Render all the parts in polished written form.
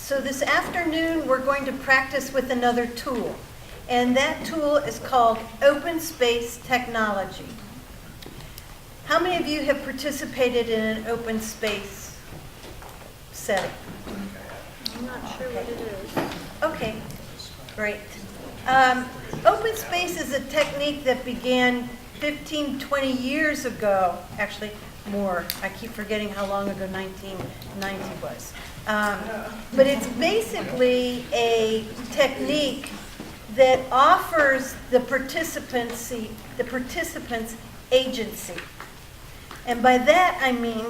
So this afternoon, we're going to practice with another tool. And that tool is called Open Space Technology. How many of you have participated in an open space setting? I'm not sure what it is. Okay, great. Open space is a technique that began 15, 20 years ago, actually more. I keep forgetting how long ago 1990 was. But it's basically a technique that offers the participants agency. And by that I mean,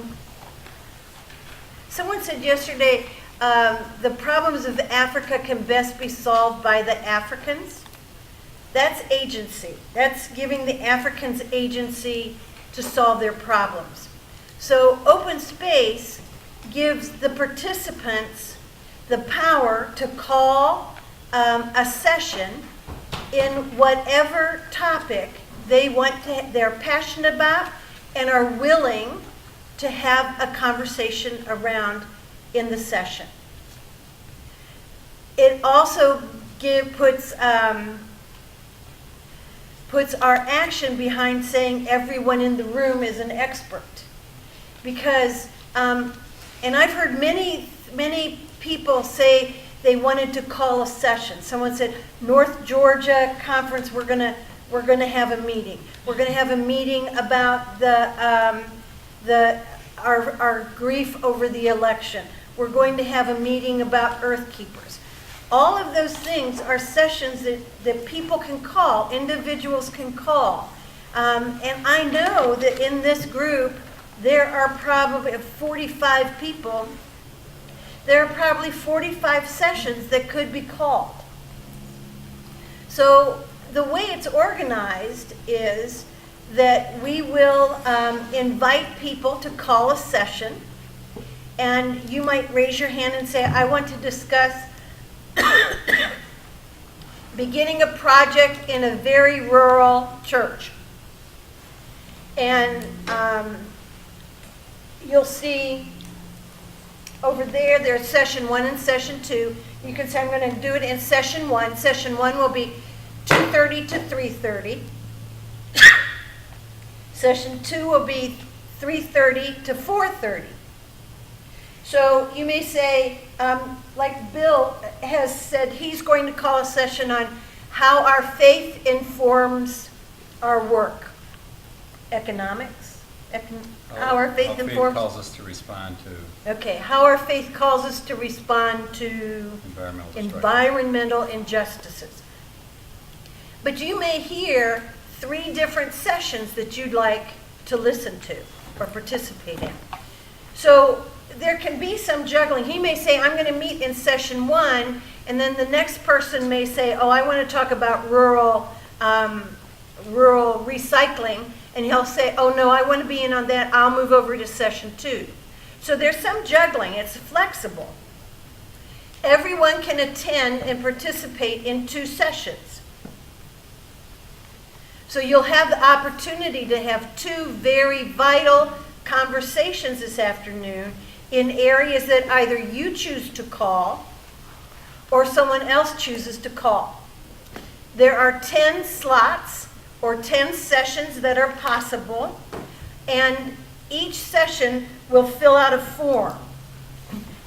someone said yesterday, the problems of Africa can best be solved by the Africans. That's agency. That's giving the Africans agency to solve their problems. So open space gives the participants the power to call a session in whatever topic they're passionate about and are willing to have a conversation around in the session. It also puts our action behind saying everyone in the room is an expert. Because, and I've heard many people say they wanted to call a session. Someone said, North Georgia Conference, we're gonna have a meeting. We're gonna have a meeting about our grief over the election. We're going to have a meeting about Earthkeepers. All of those things are sessions that people can call, individuals can call. And I know that in this group, there are probably 45 people. There are probably 45 sessions that could be called. So the way it's organized is that we will invite people to call a session. And you might raise your hand and say, I want to discuss beginning a project in a very rural church. And you'll see over there, there's session 1 and session 2. You can say, I'm going to do it in session 1. Session 1 will be 2:30 to 3:30. Session 2 will be 3:30 to 4:30. So you may say, like Bill has said, he's going to call a session on how our faith informs our work. Economics? How our faith informs? How faith calls us to respond to Okay, how our faith calls us to respond to environmental injustices. But you may hear 3 different sessions that you'd like to listen to or participate in. So there can be some juggling. He may say, I'm going to meet in session 1, and then the next person may say, oh, I want to talk about rural recycling, and he'll say, oh no, I want to be in on that, I'll move over to session 2. So there's some juggling, it's flexible. Everyone can attend and participate in 2 sessions. So you'll have the opportunity to have 2 very vital conversations this afternoon in areas that either you choose to call or someone else chooses to call. There are 10 slots or 10 sessions that are possible, and each session will fill out a form.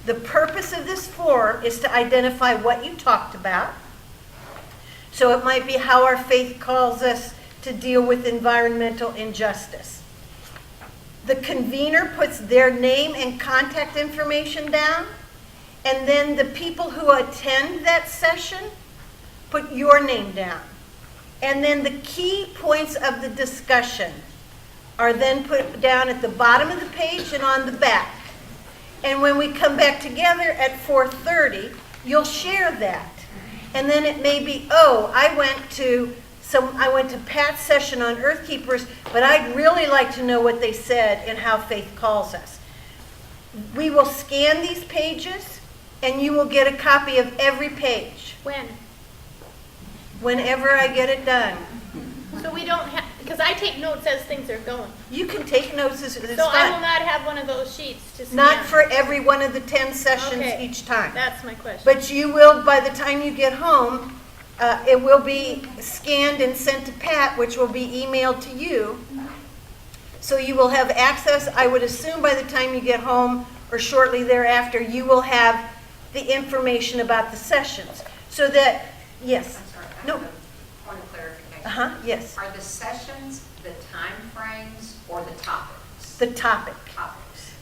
The purpose of this form is to identify what you talked about. So it might be how our faith calls us to deal with environmental injustice. The convener puts their name and contact information down, and then the people who attend that session put your name down. And then the key points of the discussion are then put down at the bottom of the page and on the back. And when we come back together at 4:30, you'll share that. And then it may be, oh, I went to Pat's session on Earthkeepers, but I'd really like to know what they said and how faith calls us. We will scan these pages, and you will get a copy of every page. When? Whenever I get it done. So we don't have, Because I take notes as things are going. You can take notes, it's So I will fine. not have one of those sheets to scan. Not for every one of the 10 sessions Okay. each time. That's my question. But you will, by the time you get home, it will be scanned and sent to Pat, which will be emailed to you. So you will have access, I would assume by the time you get home or shortly thereafter, you will have the information about the sessions. So that, yes, I'm sorry, I no, have a point of clarification. yes, Are the sessions the time frames or the topics? the topic, Topics.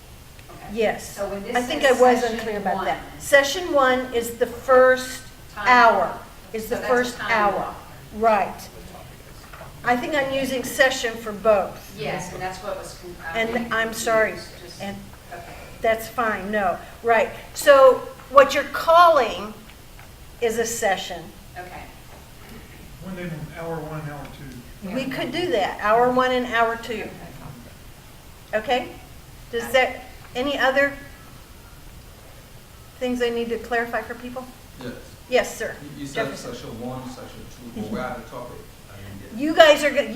Okay. yes. So when this I think I says was session unclear about that. one- Session 1 is the first Time hour, block. is So the that's first time hour. block. Right. I think I'm using session for both. Yes, and that's what was. And I'm sorry, Just- and Okay. that's fine, no, right. So what you're calling is a session. Okay. When they, hour 1, hour 2. We could do that, hour 1 and hour 2, okay? Does that, any other things I need to clarify for people? Yes. Yes, sir. You said Jefferson. session 1, session 2, but we're out of topic. I didn't get it.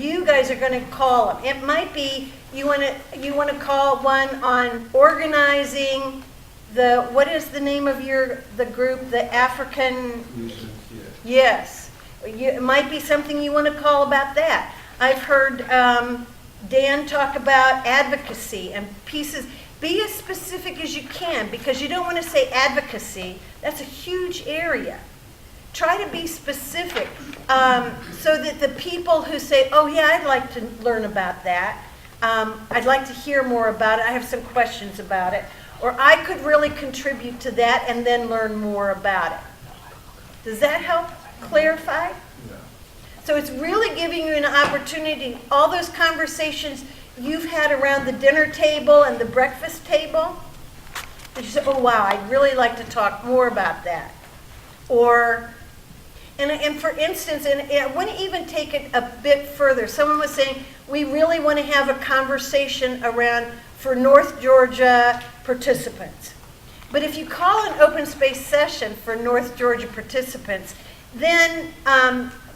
You guys are going to call them. It might be, you want to call one on organizing the, what is the name of the group, the African, Solutions, yeah. yes. It might be something you want to call about that. I've heard Dan talk about advocacy and pieces. Be as specific as you can, because you don't want to say advocacy. That's a huge area. Try to be specific so that the people who say, oh yeah, I'd like to learn about that. I'd like to hear more about it. I have some questions about it. Or I could really contribute to that and then learn more about it. Does that help clarify? Yeah. So it's really giving you an opportunity, all those conversations you've had around the dinner table and the breakfast table, that you say, oh wow, I'd really like to talk more about that. Or, and for instance, and I want to even take it a bit further. Someone was saying, we really want to have a conversation around for North Georgia participants. But if you call an open space session for North Georgia participants, then,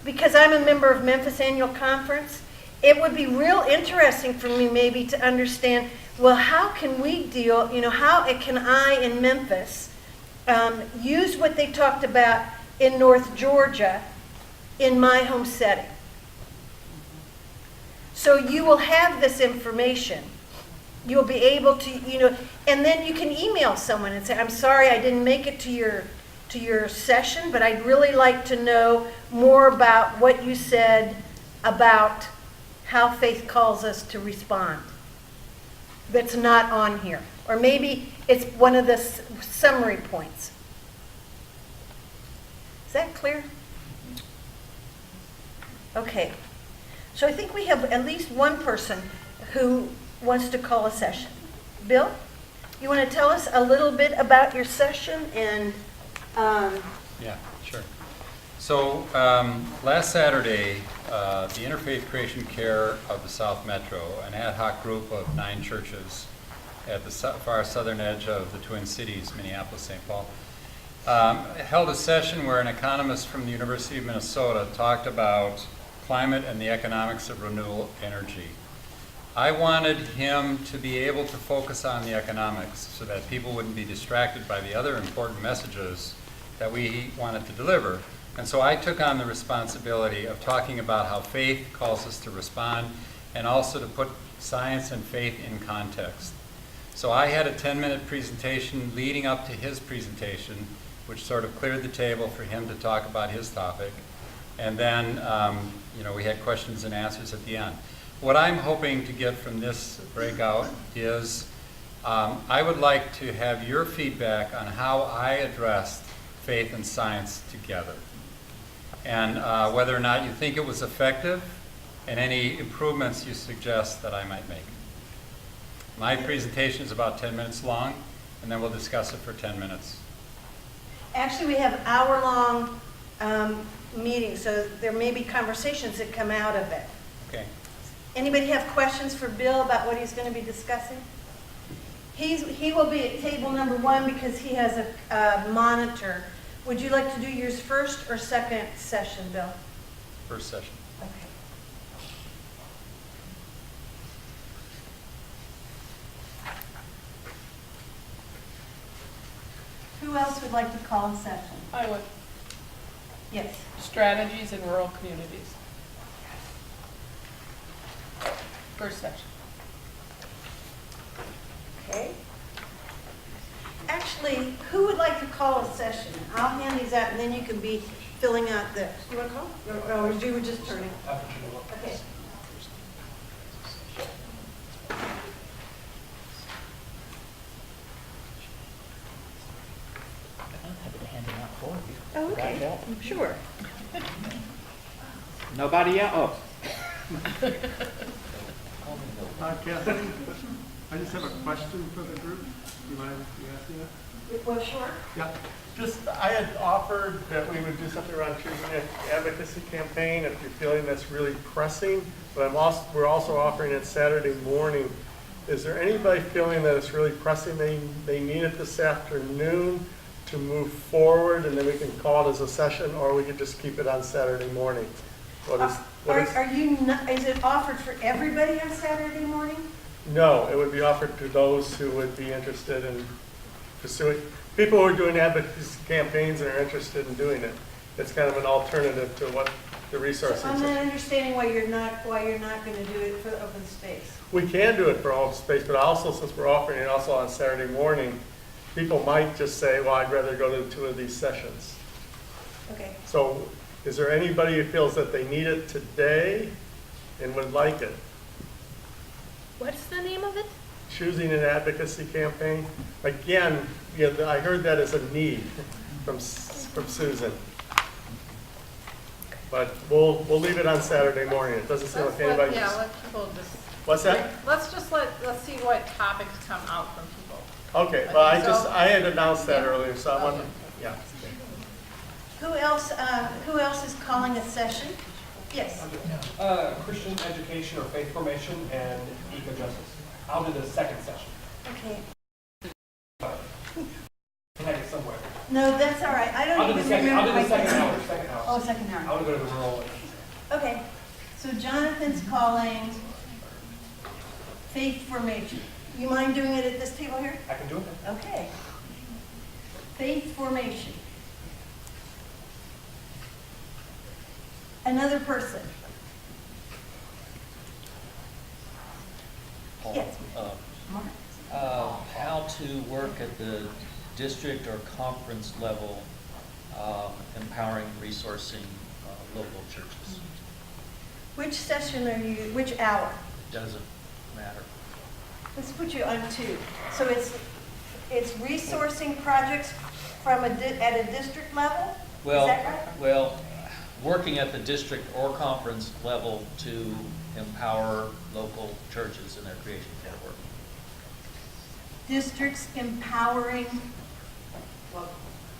because I'm a member of Memphis Annual Conference, it would be real interesting for me maybe to understand, well, how can we deal, how can I in Memphis use what they talked about in North Georgia in my home setting? So you will have this information. You'll be able to, and then you can email someone and say, I'm sorry I didn't make it to your session, but I'd really like to know more about what you said about how faith calls us to respond. That's not on here. Or maybe it's one of the summary points. Is that clear? Okay. So I think we have at least one person who wants to call a session. Bill, you want to tell us a little bit about your session and Yeah, sure. So last Saturday, the Interfaith Creation Care of the South Metro, an ad hoc group of 9 churches at the far southern edge of the Twin Cities, Minneapolis, St. Paul, held a session where an economist from the University of Minnesota talked about climate and the economics of renewable energy. I wanted him to be able to focus on the economics so that people wouldn't be distracted by the other important messages that we wanted to deliver. And so I took on the responsibility of talking about how faith calls us to respond and also to put science and faith in context. So I had a 10-minute presentation leading up to his presentation, which sort of cleared the table for him to talk about his topic. And then, we had questions and answers at the end. What I'm hoping to get from this breakout is I would like to have your feedback on how I addressed faith and science together, and whether or not you think it was effective, and any improvements you suggest that I might make. My presentation is about 10 minutes long, and then we'll discuss it for 10 minutes. actually we have hour-long meetings, so there may be conversations that come out of it. Okay. Anybody have questions for Bill about what he's going to be discussing? He will be at table number 1 because he has a monitor. Would you like to do yours first or second session, Bill? First session. Okay. else would like to call a session? I would. Yes. Strategies in rural communities. First section. Okay. Actually, who would like to call a session? I'll hand these out, and then you can be filling out the, you want to call? Or you were just turning? Okay. I'm happy to hand them out for you. Oh, okay. Sure. Nobody else? Kathleen, I just have a question for the group. Do you mind asking that? Well, sure. Yeah. Just, I had offered that we would do something around choosing an advocacy campaign if you're feeling that's really pressing, but we're also offering it Saturday morning. Is there anybody feeling that it's really pressing, they need it this afternoon to move forward, and then we can call it as a session, or we could just keep it on Saturday morning? Are you not, is it offered for everybody on Saturday morning? No, it would be offered to those who would be interested in pursuing, people who are doing advocacy campaigns and are interested in doing it. It's kind of an alternative to what the resources So I'm are. not understanding why you're not going to do it for open space. We can do it for open space, but also, since we're offering it also on Saturday morning, people might just say, well, I'd rather go to 2 of these sessions. Okay. So is there anybody who feels that they need it today and would like it? What's the name of it? Choosing an advocacy campaign? Again, yeah, I heard that as a need from Susan. But we'll leave it on Saturday morning. It doesn't seem like anybody. Yeah, let people just. What's that? Let's see what topics come out from people. Okay, well, I had announced that earlier, so I want to, yeah. Who else is calling a session? Yes. Christian education or faith formation and eco-justice. I'll do the second session. Okay. Can I get somewhere? No, that's all right. I I'll don't do the even second, remember. I'll do the my- second hour, second hour. Oh, second hour. I want to go to the rural. Okay. So Jonathan's calling faith formation. You mind doing it at this table here? I can do it. Okay. Faith formation. Another person. Yes. Mark. How to work at the district or conference level, empowering, resourcing local churches. Which session are you, which hour? Doesn't matter. Let's put you on 2. So it's resourcing projects from at a district level? Well, Is that right? well, working at the district or conference level to empower local churches in their creation care work. Districts empowering,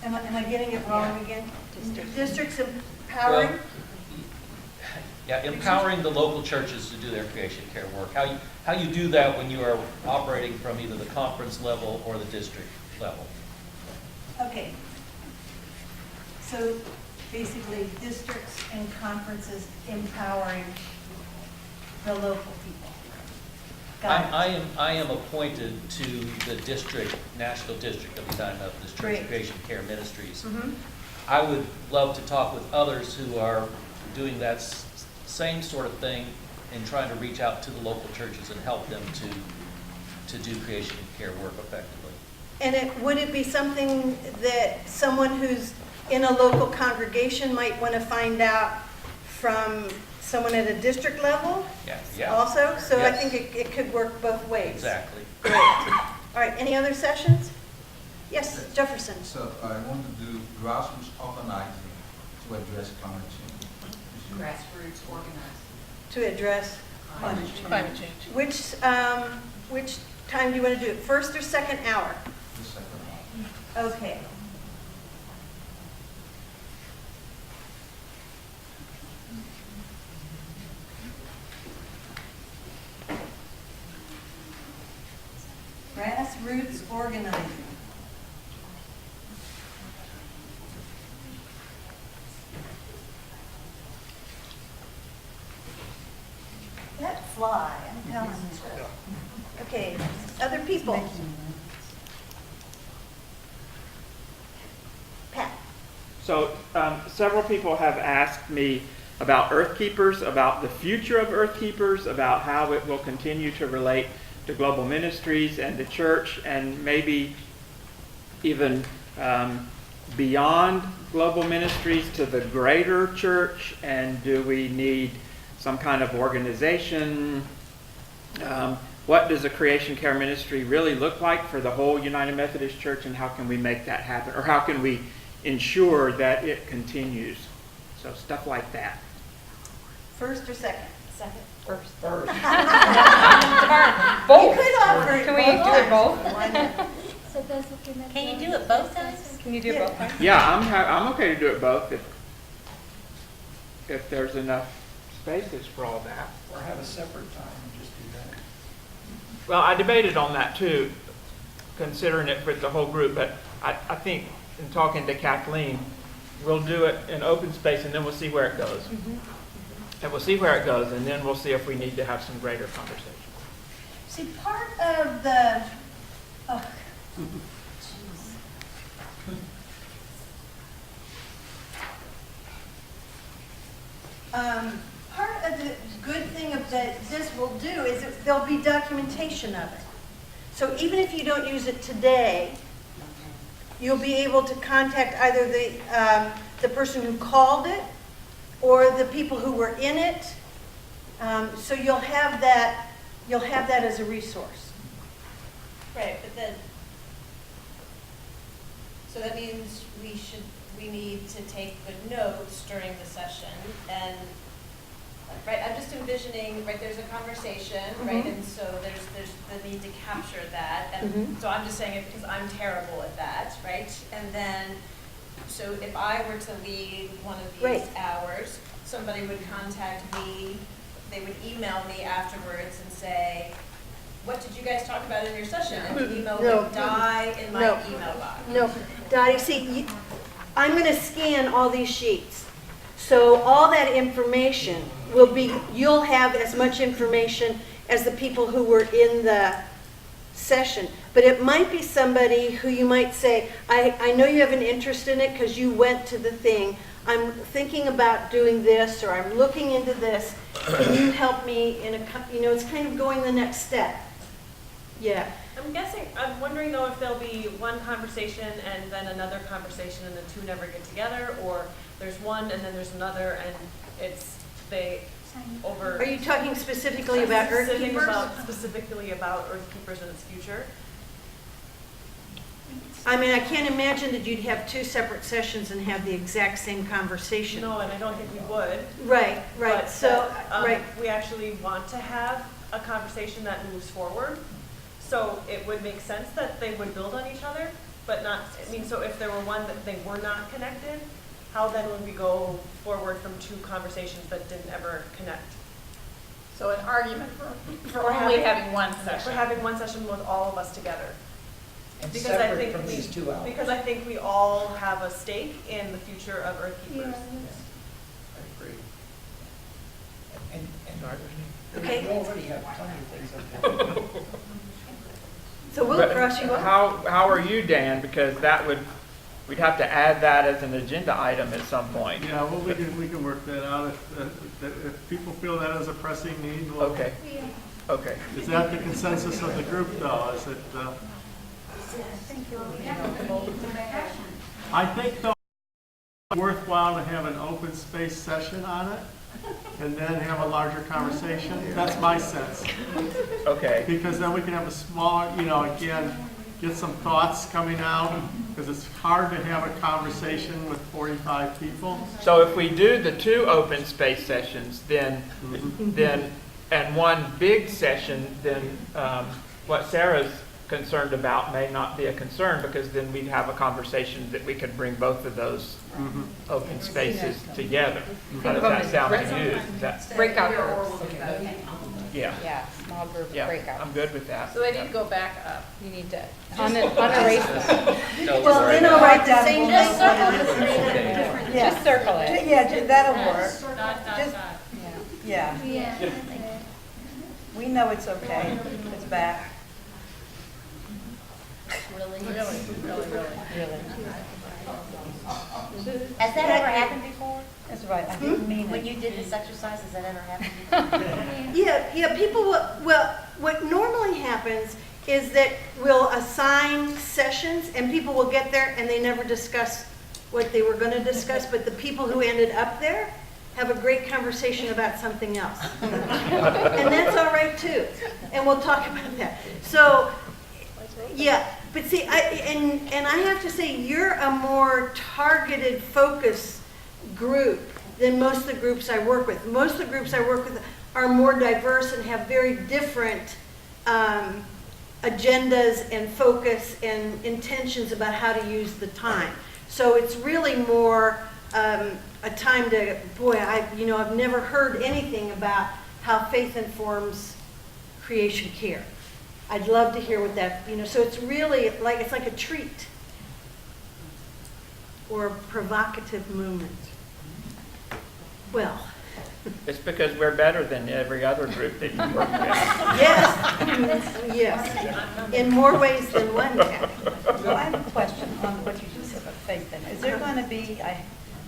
am I getting it wrong again? Districts empowering? Well, yeah, empowering the local churches to do their creation care work. How you do that when you are operating from either the conference level or the district level. Okay. So basically, districts and conferences empowering the local people. Got it. I am appointed to the district, national district of the United Methodist Church Great. Creation Care Ministries. Mhm. I would love to talk with others who are doing that same sort of thing and trying to reach out to the local churches and help them to do creation care work effectively. And would it be something that someone who's in a local congregation might want to find out from someone at a district level? Yeah. Also? So I Yes. think it could work both ways. Exactly. Great. All right, any other sessions? Yes, Jefferson. So I want to do grassroots organizing to address climate change. Grassroots organizing. To address climate change. Climate change. Which time do you want to do it? First or second hour? The second one. Okay. Grassroots organizing. That fly, I'm telling you. Okay, other people. So several people have asked me about Earthkeepers, about the future of Earthkeepers, about how it will continue to relate to global ministries and the church, and maybe even beyond global ministries to the greater church. And do we need some kind of organization? What does a creation care ministry really look like for the whole United Methodist Church, and how can we make that happen? Or how can we ensure that it continues? So stuff like that. First or second? Second. First. Both. You could offer it Can we do it both? Why not? Can you do it both times? Can you do it both times? Yeah, I'm okay to do it both if there's enough spaces for all that. Or have a separate time and just do that. Well, I debated on that too, considering it for the whole group, but I think in talking to Kathleen, we'll do it in open space and then we'll see where it goes. And we'll see where it goes, and then we'll see if we need to have some greater conversation. See, part of the, part of the good thing of that this will do is that there'll be documentation of it. So even if you don't use it today, you'll be able to contact either the person who called it or the people who were in it. So you'll have that as a resource. Right, but then, so that means we need to take good notes during the session, and, right, I'm just envisioning, right, there's a conversation, right, and so there's the need to capture that, and so I'm just saying it because I'm terrible at that, right, and then, so if I were to lead one of these hours, somebody would contact me, they would email me afterwards and say, what did you guys talk about in your session? And the email would die in my email box. No, Dottie, see, I'm going to scan all these sheets. So all that information will be, you'll have as much information as the people who were in the session. But it might be somebody who you might say, I know you have an interest in it because you went to the thing. I'm thinking about doing this, or I'm looking into this. Can you help me in it's kind of going the next step. Yeah. I'm wondering though if there'll be one conversation and then another conversation and the two never get together, or there's one and then there's another and Are you talking specifically about Earthkeepers? Specifically about Earthkeepers and its future? I mean, I can't imagine that you'd have two separate sessions and have the exact same conversation. No, and I don't think we would. Right. But So, we actually want to have a conversation that moves forward. So it would make sense that they would build on each other, but not, so if there were one that they were not connected, how then would we go forward from two conversations that didn't ever connect? So an argument for only having one session. For having one session with all of us together. And Because separate from these 2 hours. Because I think we all have a stake in the future of Earthkeepers. I agree. And Okay. we already have plenty of things up there. So we'll cross you off. How are you, Dan? Because we'd have to add that as an agenda item at some point. Yeah, well, we can work that out. If people feel that is a pressing need, we'll. Okay. Okay. Is that the consensus of the group, though? Is it, I think, though, it's worthwhile to have an open space session on it and then have a larger conversation. That's my sense. Okay. Because then we can have a smaller, again, get some thoughts coming out, because it's hard to have a conversation with 45 people. So if we do the 2 open space sessions, then and one big session, then what Sarah's concerned about may not be a concern, because then we'd have a conversation that we could bring both of those open spaces together. How does that sound to you? Breakout groups. Yeah, small group yeah, I'm good with that. So they need to go back up. You need to Unerase them. Well, then I'll write the same Just thing. Just circle it. Yeah, that'll work. Just, Yeah. We know it's okay. It's back. Really. Has that ever happened before? That's right, I didn't mean When it. you did this exercise, has that ever happened before? Yeah, people will, well, what normally happens is that we'll assign sessions and people will get there and they never discuss what they were going to discuss, but the people who ended up there have a great conversation about something else. And that's all right too. And we'll talk about that. So, yeah, but see, and I have to say, you're a more targeted focus group than most of the groups I work with. Most of the groups I work with are more diverse and have very different agendas and focus and intentions about how to use the time. So it's really more a time to, boy, I've never heard anything about how faith informs creation care. I'd love to hear what that, so it's really like, it's like a treat or a provocative moment. Well, It's because we're better than every other group that you work with. yes, in more ways than one, Kathy. So I have a question on what you just said about faith then. Is there going to be,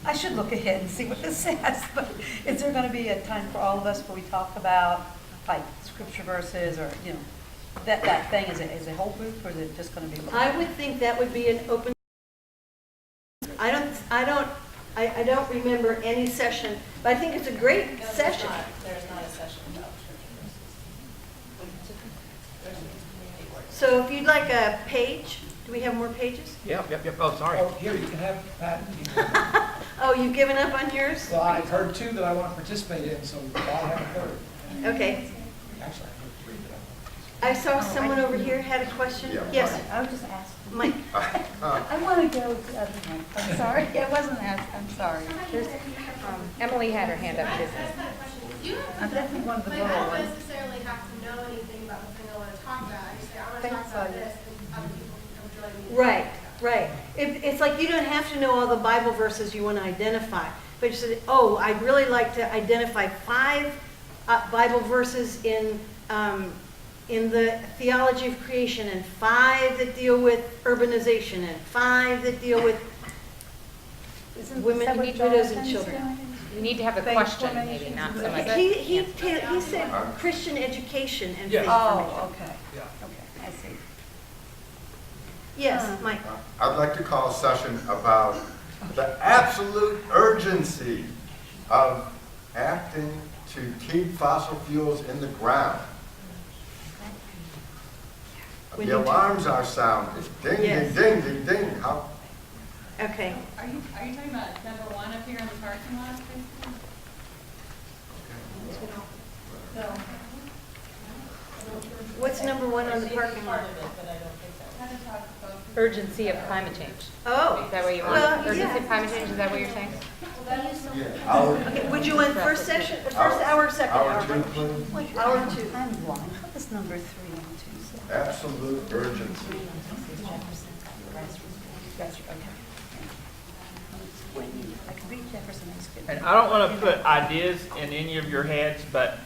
I should look ahead and see what this says, but is there going to be a time for all of us where we talk about like scripture verses or, that thing as a whole group, or is it just going to be? I would think that would be an open, I don't remember any session, but I think it's a great session. There's not a session about scripture verses. So if you'd like a page, do we have more pages? Yep. Oh, sorry. Oh, here, you can have Pat. Oh, you've given up on yours? Well, I've heard two that I want to participate in, so I'll have a third. Okay. Actually, I heard three that I want to participate I saw someone over here had a question. Yeah, Yes, I was just asking. Mike. I want to go to the other one. I'm sorry, I wasn't asked, I'm sorry. Emily had her hand up. I'm definitely one of the rural ones. necessarily have to know anything about the thing I want to talk about. I just say, I want to Thanks, talk about Sonia. this, and other people can come join me. Right. It's like you don't have to know all the Bible verses you want to identify. But you said, oh, I'd really like to identify 5 Bible verses in the theology of creation, and 5 that deal with urbanization, and 5 that deal with women, widows, and children. You need to have a question, maybe, not so much. He said Christian education and faith formation. Oh, okay. Yeah. Okay, I see. Yes, Mike. I'd like to call a session about the absolute urgency of acting to keep fossil fuels in the ground. The alarms are sounding. Ding, Yes. ding, ding, ding, ding. How? Okay. Are you talking about number 1 up here in the parking lot, basically? No. What's number 1 on the parking lot? Part of it, but I don't think so. Urgency of climate change. Oh. Is that what you want? Well, Urgency yeah. of climate change, is that what you're saying? Yeah, Okay, would you want first hour, or second hour? hour 2, please. Hour 2. I'm blind. What is number 3 on Tuesday? Absolute urgency. I could read Jefferson and skip. And I don't want to put ideas in any of your heads, but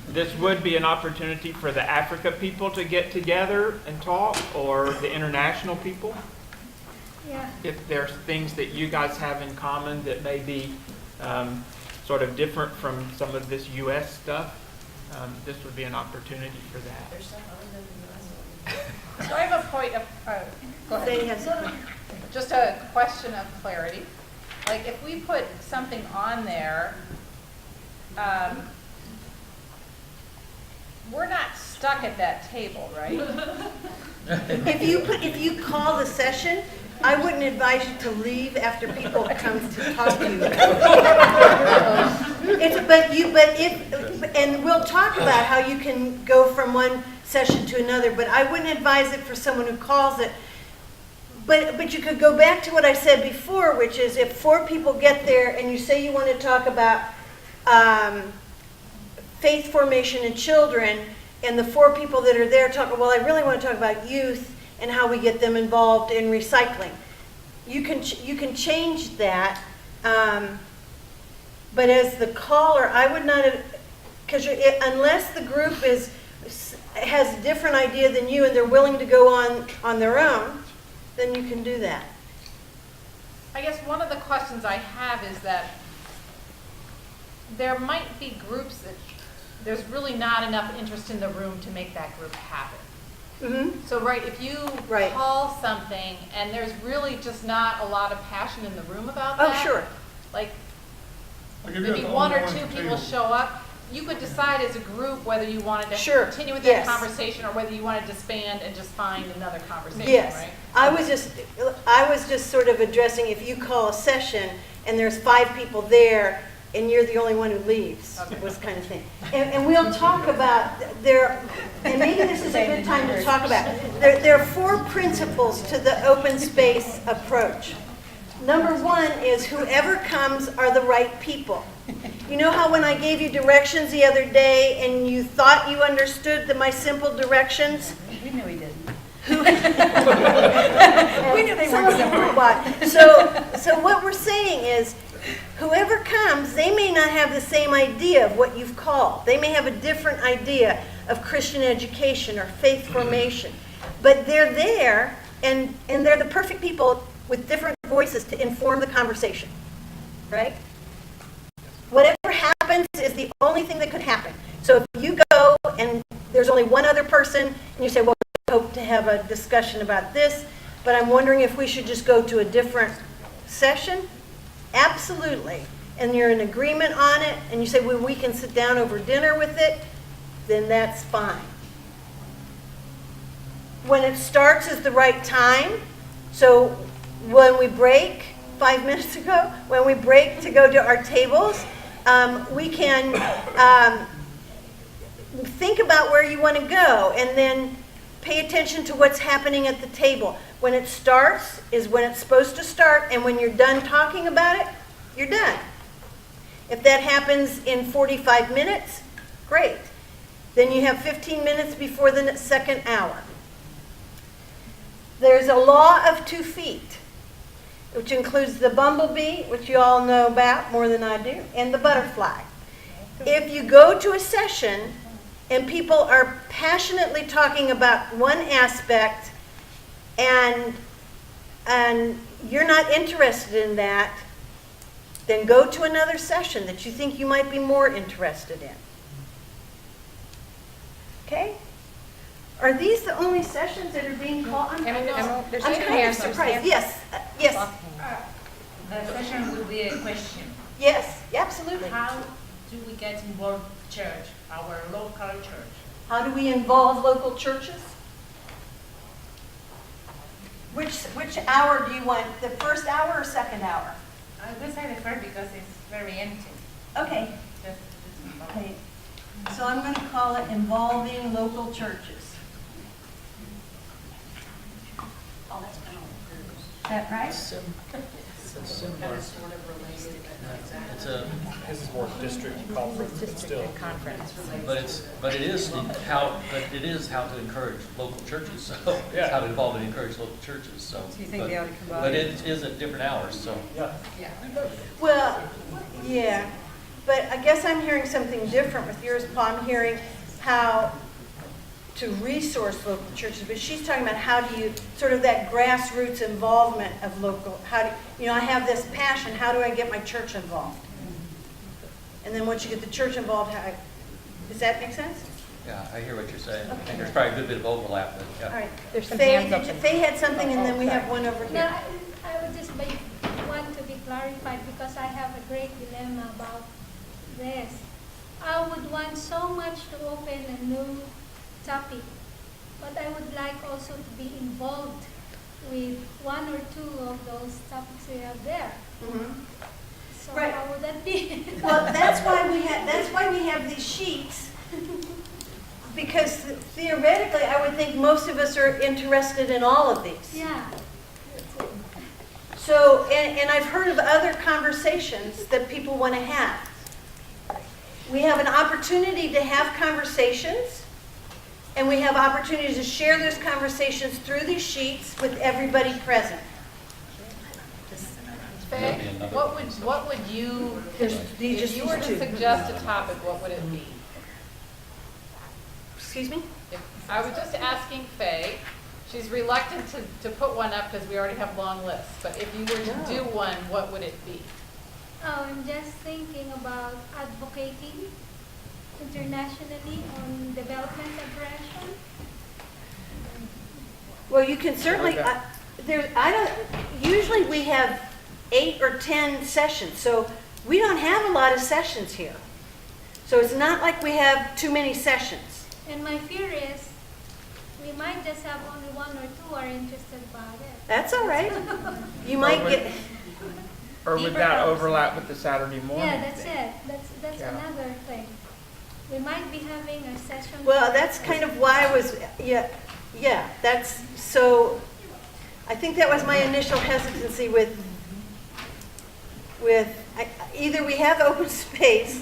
this would be an opportunity for the Africa people to get together and talk, or the international people. Yeah. If there's things that you guys have in common that may be sort of different from some of this U.S. stuff, this would be an opportunity for that. There's some other than the US. So I have a point of, go ahead. Say has a Just a question of clarity. Like if we put something on there, we're not stuck at that table, right? If you call the session, I wouldn't advise you to leave after people come to talk to you. And we'll talk about how you can go from one session to another, but I wouldn't advise it for someone who calls it. But you could go back to what I said before, which is if 4 people get there and you say you want to talk about faith formation in children, and the 4 people that are there talk, well, I really want to talk about youth and how we get them involved in recycling. You can change that, but as the caller, I would not, because unless the group has a different idea than you and they're willing to go on their own, then you can do that. I guess one of the questions I have is that there might be groups that there's really not enough interest in the room to make that group happen. Mm-hmm. So, right, if you Right. call something and there's really just not a lot of passion in the room about Oh, that. sure. Like, Like if you're maybe the one only or one two at the people table. show up, you could decide as a group whether you wanted to Sure, continue with yes. that conversation or whether you wanted to disband and just find another conversation, Yes, right? I was just sort of addressing if you call a session and there's 5 people there and you're the only one who leaves, was kind of thing. And we'll talk about and maybe this is a good time to talk about, there are 4 principles to the open space approach. Number 1 is whoever comes are the right people. You know how when I gave you directions the other day and you thought you understood my simple directions? We knew he didn't. We knew they weren't simple. So what we're saying is, whoever comes, they may not have the same idea of what you've called. They may have a different idea of Christian education or faith formation. But they're there, and they're the perfect people with different voices to inform the conversation, right? Whatever happens is the only thing that could happen. So if you go and there's only one other person, and you say, well, I hope to have a discussion about this, but I'm wondering if we should just go to a different session, absolutely. And you're in agreement on it, and you say, well, we can sit down over dinner with it, then that's fine. When it starts is the right time. So when we break, 5 minutes ago, when we break to go to our tables, we can think about where you want to go and then pay attention to what's happening at the table. When it starts is when it's supposed to start, and when you're done talking about it, you're done. If that happens in 45 minutes, great. Then you have 15 minutes before the second hour. There's a law of 2 feet, which includes the bumblebee, which you all know about more than I do, and the butterfly. If you go to a session and people are passionately talking about one aspect and you're not interested in that, then go to another session that you think you might be more interested in. Okay? Are these the only sessions that are being called? I'm kind of surprised. Yes, yes. The question will be a question. Yes, absolutely. How do we get involved church, our local church? How do we involve local churches? Which hour do you want? The first hour or second hour? I would say the first because it's very empty. Okay. Okay. So I'm going to call it involving local churches. Oh, that's is that right? This is more district conference, but still. But it is how to encourage local churches, so, Yeah. how to involve and encourage local churches, so. So you think they ought to combine? But it is at different hours, so. Yeah. Well, yeah, but I guess I'm hearing something different with yours, Paul. I'm hearing how to resource local churches, but she's talking about how do you, sort of that grassroots involvement of local, how do, I have this passion, how do I get my church involved? And then once you get the church involved, does that make sense? Yeah, I hear what you're saying. I think there's probably a good bit of overlap, but, yeah. All right. There's some Faye, hands up. Faye had something, and then we have one over No, here. I would just want to be clarified because I have a great dilemma about this. I would want so much to open a new topic, but I would like also to be involved with 1 or 2 of those topics we have there. Mm-hmm. So Right. how would that be? Well, that's why we have these sheets. Because theoretically, I would think most of us are interested in all of these. Yeah. So, and I've heard of other conversations that people want to have. We have an opportunity to have conversations, and we have opportunities to share those conversations through these sheets with everybody present. Faye, what would you, if you were to suggest a topic, what would it be? Excuse me? I was just asking Faye, she's reluctant to put one up because we already have long lists. But if you were to do one, what would it be? Oh, I'm just thinking about advocating internationally on development aggression. Well, you can certainly, usually we have 8 or 10 sessions, so we don't have a lot of sessions here. So it's not like we have too many sessions. And my fear is we might just have only 1 or 2 are interested about it. That's all right. You might get... Or would that overlap with the Saturday morning? Yeah, that's thing? it. That's another thing. We might be having a session. Well, that's kind of why I was, that's, so, I think that was my initial hesitancy with either we have open space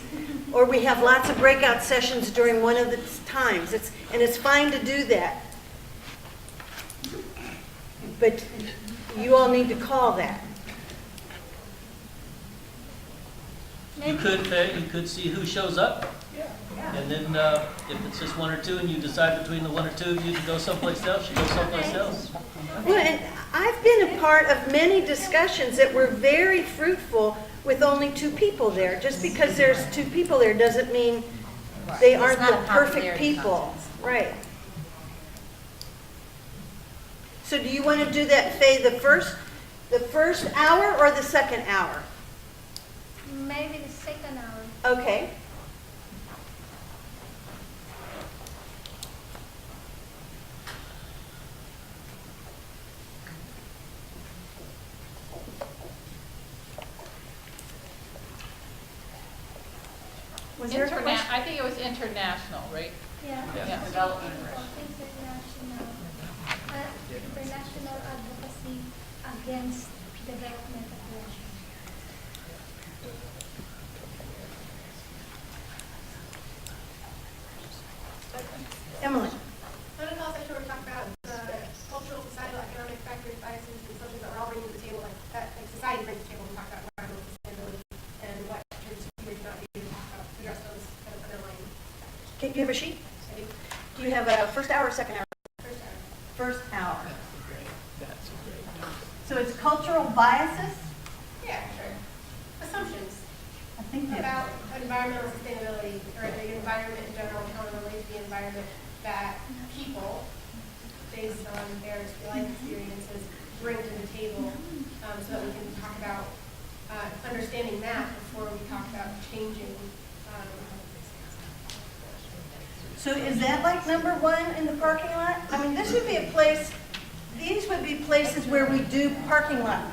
or we have lots of breakout sessions during one of the times. And it's fine to do that. But you all need to call that. You could see who shows up. And then if it's just 1 or 2 and you decide between the 1 or 2 of you to go someplace else, you go someplace else. Well, and I've been a part of many discussions that were very fruitful with only 2 people there. Just because there's 2 people there doesn't mean they aren't the perfect people. Right. So do you want to do that, Faye, the first hour or the second hour? Maybe the second hour. Okay. Was there a question? I think it was international, right? Yeah. Yeah. Development. International. International advocacy against development aggression. Emily. On the call section, we're talking about cultural, societal, economic factors, biases, and assumptions that we're all bringing to the table, like society brings to the table. We talk about environmental sustainability and what churches do not do to talk about address those kind of underlying factors. Okay, do you have a sheet? Do you have a first hour or second hour? First hour. First hour. That's great. So it's cultural biases? Yeah, sure. Assumptions I think about environmental sustainability or the environment in general, how it relates to the environment that people, based on their life experiences, bring to the table, so that we can talk about understanding that before we talk about changing. So is that like number 1 in the parking lot? I mean, this would be a place, these would be places where we do parking lot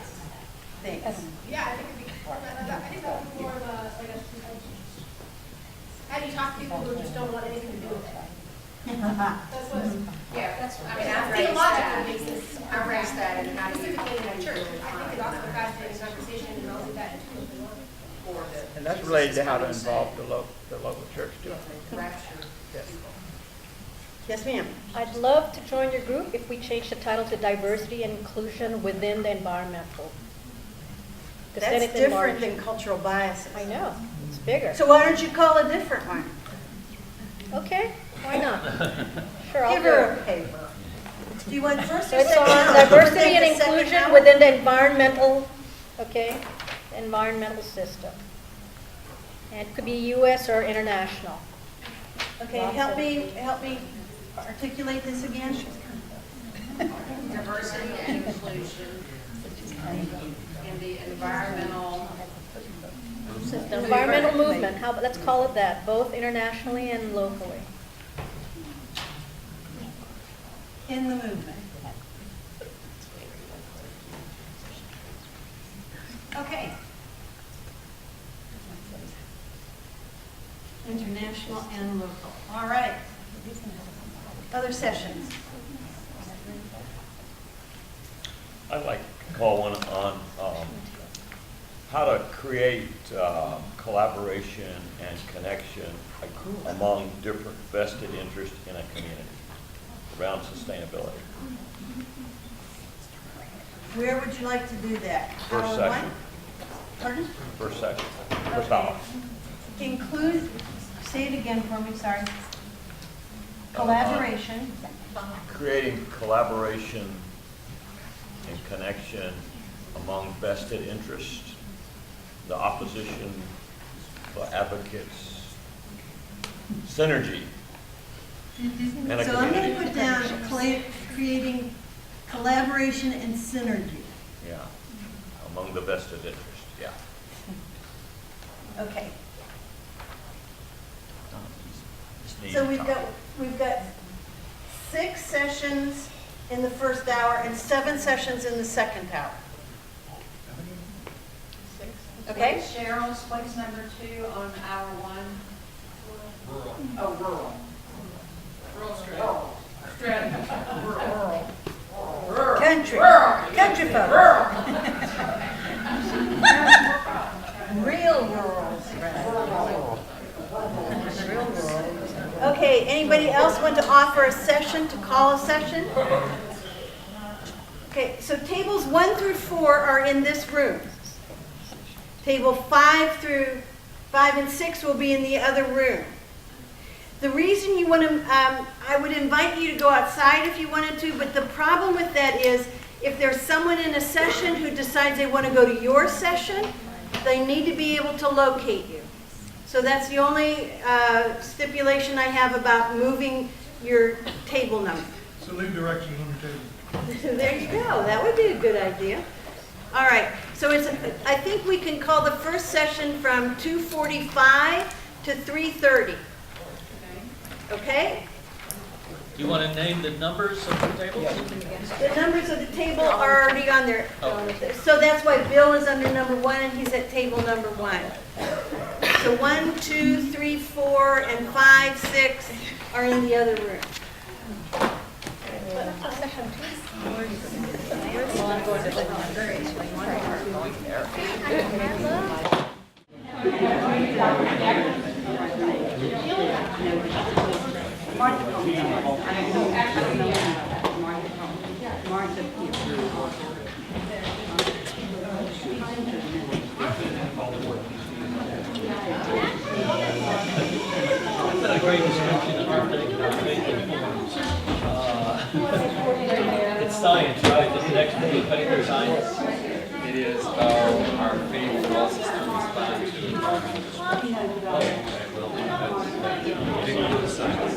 things. Yeah, I think it'd be, I think that would be more of a, like a, how do you talk to people who just don't want anything to do with it? That's what, Yeah, that's, I mean, on I've a raised theological that. basis, I've raised that in how do you specifically in a manage church. your I think it's also a fascinating conversation, and I'll do that too if we want. for the. And that's related to how to involve the local church too. Rapture. Yes. Yes, ma'am. I'd love to join your group if we change the title to Diversity and Inclusion Within the Environmental. 'Cause then That's it's different enlarged. than cultural biases. I know, it's bigger. So why don't you call a different one? Okay, why not? Sure, I'll Give do her it. a paper. Do you want first So or it's second? on hour? diversity Take and the second inclusion hour? within the environmental, okay, environmental system. And it could be US or international. Okay, help me articulate this again. Diversity and inclusion in the environmental. System, environmental movement, let's call it that, both internationally and locally. In the movement. Okay. International and local. All right. Other sessions. I'd like to call one on how to create collaboration and connection among different vested interests in a community around sustainability. Where would you like to do that? First Hour session. one? Pardon? First session, first hour. Include, say it again for me, sorry. Collaboration. Creating collaboration and connection among vested interests, the opposition, the advocates, synergy, and a So I'm going to community. put down creating collaboration and synergy. Yeah, among the vested interests, yeah. Okay. Just need So time. we've got 6 sessions in the first hour and 7 sessions in the second hour. Okay? Cheryl's, what's number 2 on hour 1? Rural. Oh, rural. Rural strategy. Country. Country folk. Real rural. Okay, anybody else want to offer a session, to call a session? Okay, so tables 1 through 4 are in this room. Table 5 and 6 will be in the other room. The reason you want to, I would invite you to go outside if you wanted to, but the problem with that is if there's someone in a session who decides they want to go to your session, they need to be able to locate you. So that's the only stipulation I have about moving your table number. So leave directions on your table. There you go. That would be a good idea. All right. So I think we can call the first session from 2:45 to 3:30. Okay? Do you want to name the numbers of the table? The numbers of the table are already on there. So that's why Bill is under number 1 and he's at table number 1. So 1, 2, 3, 4, and 5, 6 are in the other room. A great description of our faith informs. It's science, right? This next thing, medical science. It is how our faith will also respond to environmental science.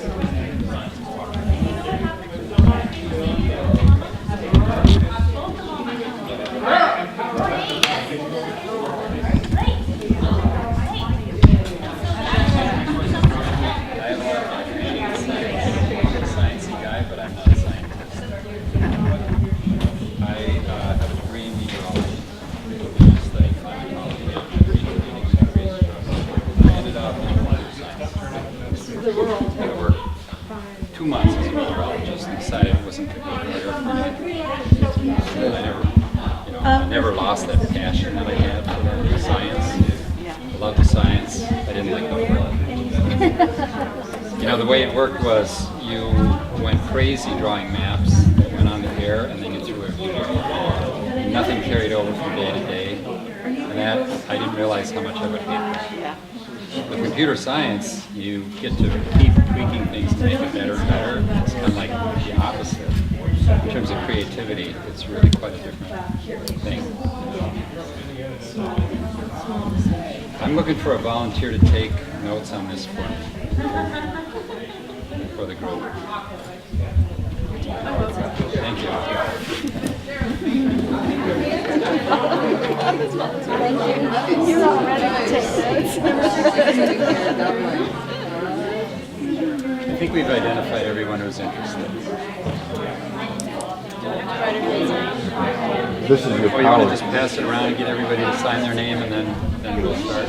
Sciencey guy, but I'm not a scientist. I have a degree in meteorology, studying climatology and reading surveys. I ended up in computer science. I worked 2 months as a meteorologist and decided it wasn't a good career for me. I never lost that passion that I had for science. I loved the science. I didn't like the work. You know, the way it worked was you went crazy drawing maps that went on the air, and then you threw it. Nothing carried over from day to day, and that I didn't realize how much I would hate that. With computer science, you get to keep tweaking things to make it better and better. It's kind of like the opposite. In terms of creativity, it's really quite a different thing. I'm looking for a volunteer to take notes on this for me, for the group. Thank you. You're all ready to take notes. I think we've identified everyone who's interested. This is your Or you want to power. just pass it around and get everybody to sign their name, and then we'll start.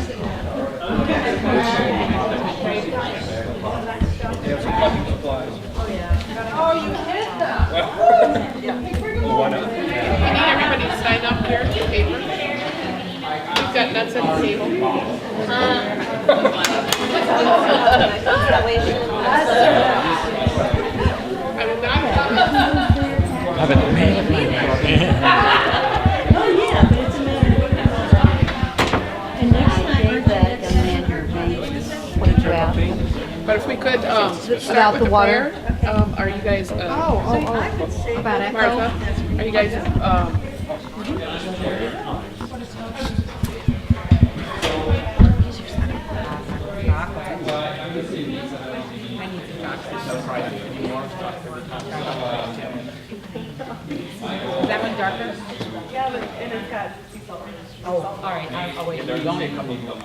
Oh, you hit them. We need everybody to sign up here, paper. We've got nuts on the table. Oh, yeah, but it's a matter of... And next time, that young man your name pointed you out. But if we could, About start with the the water. prayer. Are you guys, About echo? Martha, are you guys, Is that one darker? Yeah, but, and it's got. Oh, all right, I'll wait. There's only a couple of them.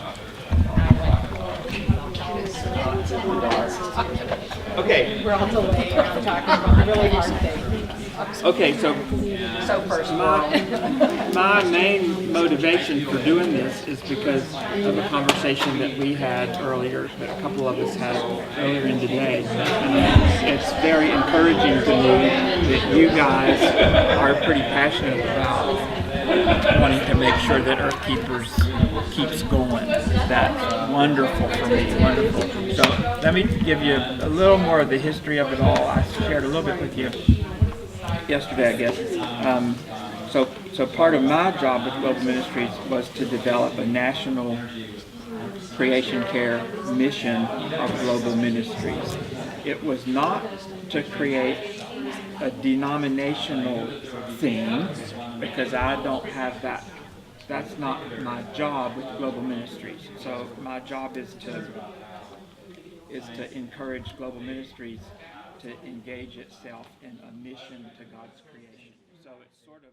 Okay. We're all delayed, I'm talking about the really hard thing. Okay, so So first, my main motivation for doing this is because of a conversation that we had earlier, that a couple of us had earlier in the day. And it's very encouraging to me that you guys are pretty passionate about wanting to make sure that Earthkeepers keeps going. That's wonderful for me, wonderful. So let me give you a little more of the history of it all. I shared a little bit with you yesterday, I guess. So part of my job with Global Ministries was to develop a national creation care mission of Global Ministries. It was not to create a denominational thing, because I don't have that. That's not my job with Global Ministries. So my job is to encourage Global Ministries to engage itself in a mission to God's creation. So it's sort of